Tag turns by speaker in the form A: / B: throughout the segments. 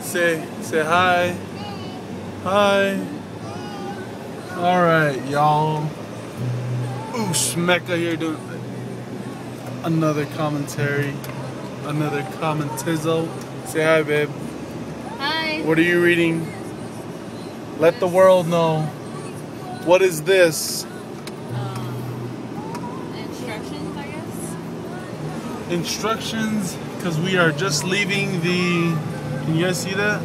A: Say hi. Hi. Alright, y'all. Oosh, Mecca here doing another commentary. Another commentizo. Say hi, babe.
B: Hi.
A: What are you reading? Let the world know. What is this?
B: Instructions, I guess.
A: Instructions, because we are just leaving the... Can you guys see that?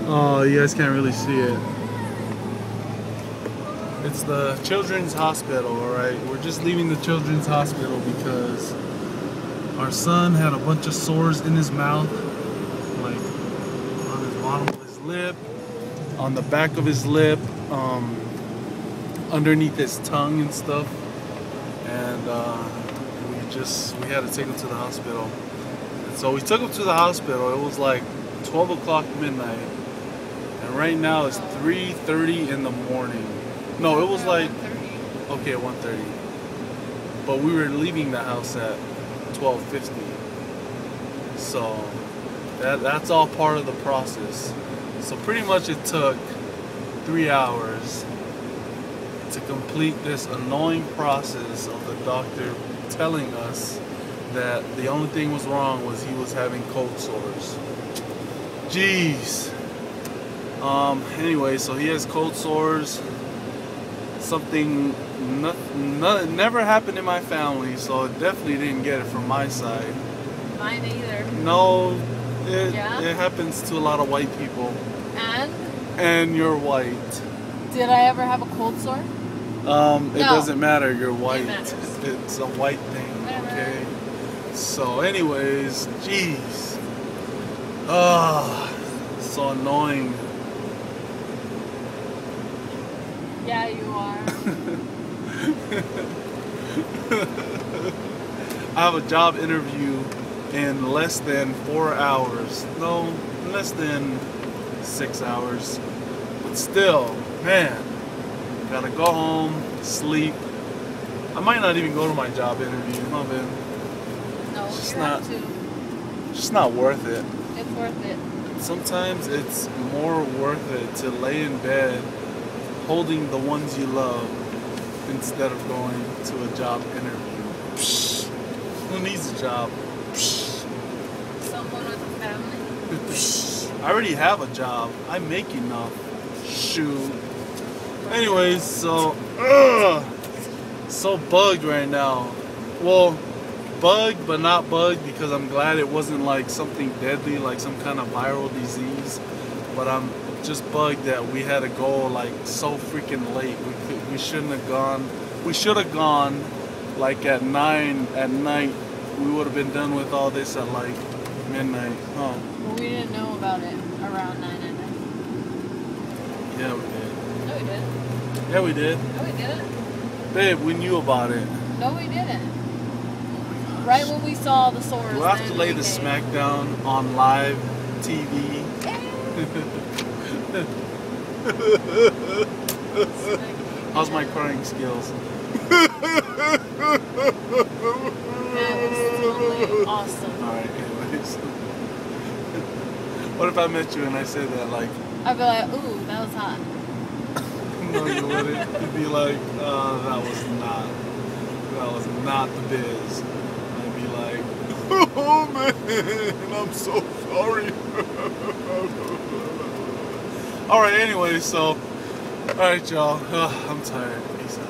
A: Oh, you guys can't really see it. It's the children's hospital, alright? We're just leaving the children's hospital because our son had a bunch of sores in his mouth, like on his bottom of his lip, on the back of his lip, underneath his tongue and stuff. And we had to take him to the hospital. And so we took him to the hospital. It was like 12 o'clock midnight. And right now it's 3:30 in the morning. No, it was like, okay, 1:30. But we were leaving the house at 12:50. So that's all part of the process. So pretty much it took 3 hours to complete this annoying process of the doctor telling us that the only thing was wrong was he was having cold sores. Jeez. Anyway, so he has cold sores. Something never happened in my family, so it definitely didn't get it from my side.
B: Mine either.
A: No, it happens to a lot of white people. And you're white.
B: Did I ever have a cold sore?
A: It doesn't matter. You're white.
B: It
A: It's a white thing. Okay. So, anyways, jeez. So annoying.
B: Yeah, you are.
A: I have a job interview in less than 4 hours. No, less than 6 hours. But still, man, gotta go home, sleep. I might not even go to my job interview, huh, babe?
B: No,
A: It's
B: you have to.
A: just not worth it.
B: It's worth it.
A: Sometimes it's more worth it to lay in bed holding the ones you love instead of going to a job interview. Psh, who needs a job? Psh.
B: Someone with a family.
A: Psh, I already have a job. I make enough. Shoot. Anyways, so bugged right now. Well, bugged but not bugged because I'm glad it wasn't like something deadly, like some kind of viral disease. But I'm just bugged that we had to go like so freaking late. We shouldn't have gone. We should have gone like at 9 at night. We would have been done with all this at like midnight. Huh?
B: Well, we didn't know about it around 9 at night.
A: Yeah, we did.
B: No, we didn't.
A: Yeah, we did.
B: No, we didn't.
A: Babe, we knew about it.
B: No, we didn't. Right when we saw the sores.
A: Do I have to lay the smackdown on live TV? How's my crying skills?
B: That was totally awesome.
A: Alright, anyways. What if I met you and I said that, like...
B: I'd be like, ooh, that was hot.
A: No, you wouldn't. You'd be like, that was not the biz. I'd be like, oh man, I'm so sorry. Alright, anyway, so, alright y'all, I'm tired. Peace out.